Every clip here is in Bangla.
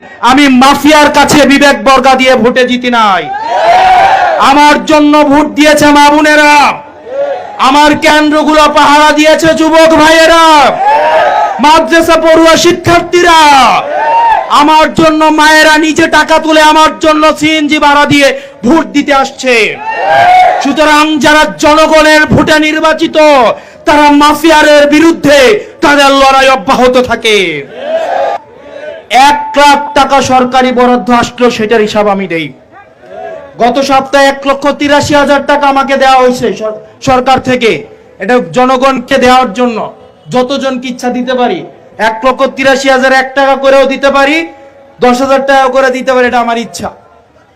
আমি মাফিয়ার কাছে বিবেক বর্গা দিয়ে ভোটে জিতি নাই। আমার জন্য ভোট দিয়েছে মা বোনেরা, আমার কেন্দ্রগুলো পাহারা দিয়েছে যুবক ভাইয়েরা, মাদ্রাসা পড়ুয়া শিক্ষার্থীরা, আমার জন্য মায়েরা নিজে টাকা তুলে আমার জন্য সিএনজি ভাড়া দিয়ে ভোট দিতে আসছে। সুতরাং যারা জনগণের ভোটে নির্বাচিত তারা মাফিয়ারের বিরুদ্ধে তাদের লড়াই অব্যাহত থাকে। 1 লাখ টাকা সরকারি বরাদ্দ আসলো, সেটার হিসাব আমি দেই। গত সপ্তাহে 1,83,000 টাকা আমাকে দেওয়া হয়েছে সরকার থেকে। এটা জনগণকে দেওয়ার জন্য যতজনকে ইচ্ছা দিতে পারি। 1,83,001 টাকা করেও দিতে পারি, 10,000 টাকা করে দিতে পারি, এটা আমার ইচ্ছা।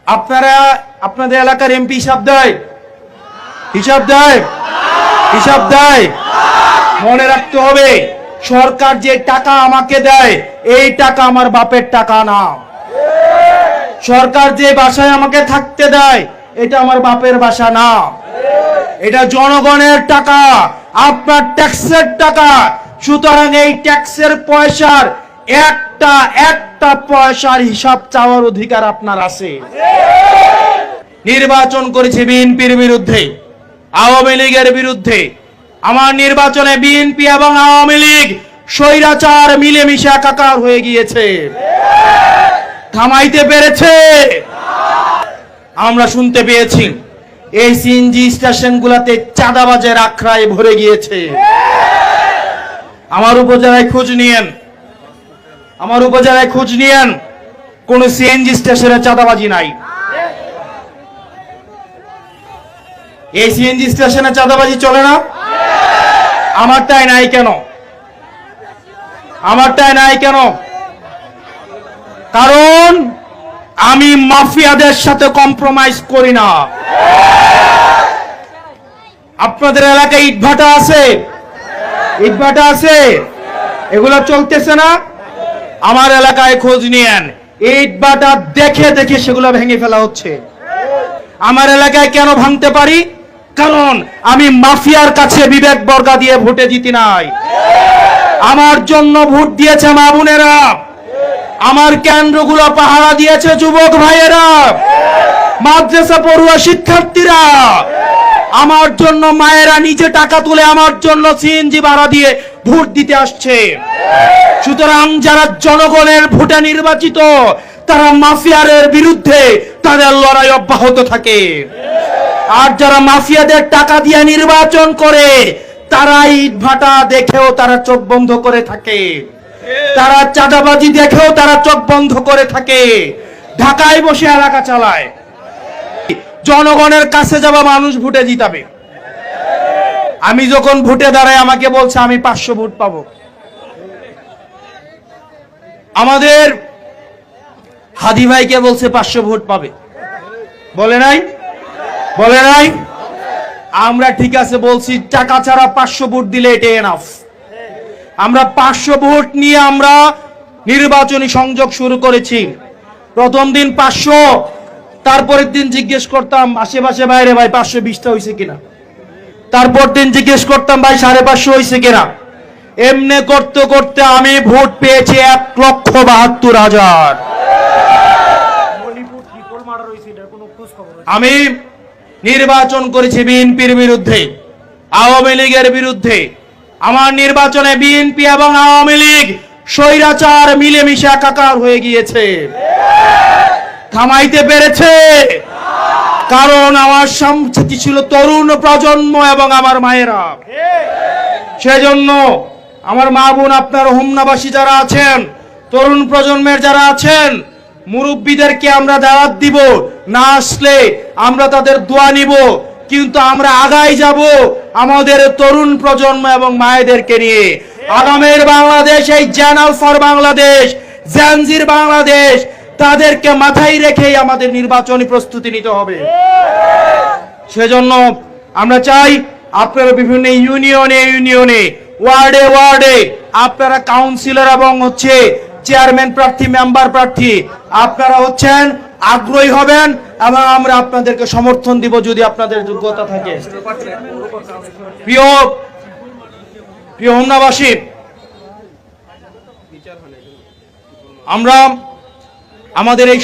আপনারা আপনাদের এলাকার এমপি হিসাব দেয়? হিসাব দেয়? হিসাব দেয়? মনে রাখতে হবে, সরকার যে টাকা আমাকে দেয় এই টাকা আমার বাপের টাকা না। সরকার যে বাসায় আমাকে থাকতে দেয় এটা আমার বাপের বাসা না, এটা জনগণের টাকা, আপনার ট্যাক্সের টাকা। সুতরাং এই ট্যাক্সের পয়সার একটা পয়সার হিসাব চাওয়ার অধিকার আপনার আছে। নির্বাচন করেছে বিএনপির বিরুদ্ধে, আওয়ামী লীগের বিরুদ্ধে। আমার নির্বাচনে বিএনপি এবং আওয়ামী লীগ স্বৈরাচার মিলেমিশে একাকার হয়ে গিয়েছে। থামাইতে পেরেছে? আমরা শুনতে পেয়েছি এই সিএনজি স্টেশনগুলোতে চাঁদাবাজের আখড়ায় ভরে গিয়েছে। আমার উপজেলায় খোঁজ নিয়েন, আমার উপজেলায় খোঁজ নিয়েন, কোন সিএনজি স্টেশনে চাঁদাবাজি নাই। এই সিএনজি স্টেশনে চাঁদাবাজি চলে না? আমারটাই নাই কেন? আমারটাই নাই কেন? কারণ আমি মাফিয়াদের সাথে কম্প্রোমাইজ করি না। আপনাদের এলাকায় ইটভাটা আছে? ইটভাটা আছে? এগুলো চলতেছে না? আমার এলাকায় খোঁজ নিয়েন, ইটভাটা দেখে দেখে সেগুলো ভেঙে ফেলা হচ্ছে। আমার এলাকায় কেন ভাঙতে পারি? কারণ আমি মাফিয়ার কাছে বিবেক বর্গা দিয়ে ভোটে জিতি নাই। আমার জন্য ভোট দিয়েছে মা বোনেরা, আমার কেন্দ্রগুলো পাহারা দিয়েছে যুবক ভাইয়েরা, মাদ্রাসা পড়ুয়া শিক্ষার্থীরা, আমার জন্য মায়েরা নিজে টাকা তুলে আমার জন্য সিএনজি ভাড়া দিয়ে ভোট দিতে আসছে। সুতরাং যারা জনগণের ভোটে নির্বাচিত তারা মাফিয়ারের বিরুদ্ধে তাদের লড়াই অব্যাহত থাকে। আর যারা মাফিয়াদের টাকা দিয়ে নির্বাচন করে তারা ইটভাটা দেখেও তারা চোখ বন্ধ করে থাকে, তারা চাঁদাবাজি দেখেও তারা চোখ বন্ধ করে থাকে, ঢাকায় বসে এলাকা চালায়। জনগণের কাছে যাওয়া মানুষ ভোটে জিতাবে। আমি যখন ভোটে দাঁড়াই আমাকে বলছে আমি 500 ভোট পাবো। আমাদের হাদি ভাইকে বলছে 500 ভোট পাবে, বলে নাই? বলে নাই? আমরা ঠিক আছে বলছি, টাকা ছাড়া 500 ভোট দিলে এটাই এনাফ। আমরা 500 ভোট নিয়ে আমরা নির্বাচনী সংযোগ শুরু করেছি। প্রথম দিন 500, তারপরের দিন জিজ্ঞেস করতাম আশেপাশে বাইরে ভাই 520টা হয়েছে কিনা, তারপর দিন জিজ্ঞেস করতাম ভাই 550 হয়েছে কিনা। এমনি করতে করতে আমি ভোট পেয়েছি 1,72,000। আমি নির্বাচন করেছি বিএনপির বিরুদ্ধে, আওয়ামী লীগের বিরুদ্ধে। আমার নির্বাচনে বিএনপি এবং আওয়ামী লীগ স্বৈরাচার মিলেমিশে একাকার হয়ে গিয়েছে। থামাইতে পেরেছে? কারণ আমার সামনে ছিল তরুণ প্রজন্ম এবং আমার মায়েরা। সেজন্য আমার মা বোন, আপনার হোমনাবাসী যারা আছেন, তরুণ প্রজন্মের যারা আছেন, মুরব্বীদেরকে আমরা দাওয়াত দিব, না আসলে আমরা তাদের দোয়া নিব, কিন্তু আমরা আগাই যাব আমাদের তরুণ প্রজন্ম এবং মায়েদেরকে নিয়ে। আগামীর বাংলাদেশ, এই চ্যানেল ফর বাংলাদেশ, জানজির বাংলাদেশ, তাদেরকে মাথায় রেখেই আমাদের নির্বাচনী প্রস্তুতি নিতে হবে। সেজন্য আমরা চাই আপনারা বিভিন্ন ইউনিয়নে, ওয়ার্ডে ওয়ার্ডে আপনারা কাউন্সিলর এবং চেয়ারম্যান প্রার্থী, মেম্বার প্রার্থী আপনারা আগ্রহী হবেন এবং আমরা আপনাদেরকে সমর্থন দিব যদি আপনাদের যোগ্যতা থাকে। প্রিয় হোমনাবাসী, আমরা আমাদের এই